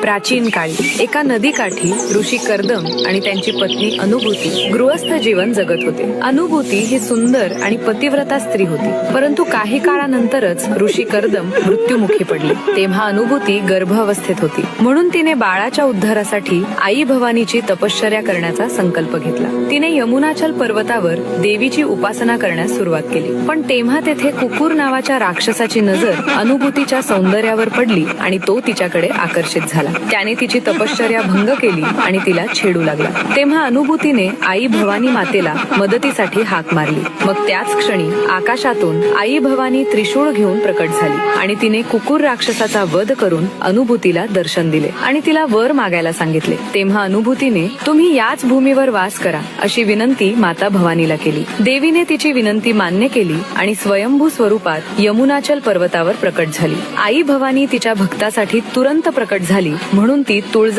प्राचीन काळी एका नदीकाठी ऋषी कर्दम आणि त्यांची पत्नी अनुभूती गृहस्थ जीवन जगत होते. अनुभूती ही सुंदर आणि पतिव्रता स्त्री होती, परंतु काही काळानंतरच ऋषी कर्दम मृत्युमुखी पडले. तेव्हा अनुभूती गर्भावस्थेत होती, म्हणून तिने बाळाच्या उद्धारासाठी आई भवानीची तपश्चर्या करण्याचा संकल्प घेतला. तिने यमुनाचल पर्वतावर देवीची उपासना करण्यास सुरुवात केली. पण तेव्हा तेथे कुकुर नावाच्या राक्षसाची नजर अनुभूतीच्या सौंदर्यावर पडली आणि तो तिच्याकडे आकर्षित झाला. त्याने तिची तपश्चर्या भंग केली आणि तिला छेडू लागला. तेव्हा अनुभूतीने आई भवानी मातेला मदतीसाठी हाक मारली. मग त्याच क्षणी आकाशातून आई भवानी त्रिशूळ घेऊन प्रकट झाली आणि तिने कुकुर राक्षसाचा वध करून अनुभूतीला दर्शन दिले आणि तिला वर मागायला सांगितले. तेव्हा अनुभूतीने तुम्ही याच भूमीवर वास करा अशी विनंती माता भवानीला केली. देवीने तिची विनंती मान्य केली आणि स्वयंभू स्वरूपात यमुनाचल पर्वतावर प्रकट झाली. आई भवानी तिच्या भक्तासाठी तुरंत प्रकट झाली, म्हणून ती तुळजा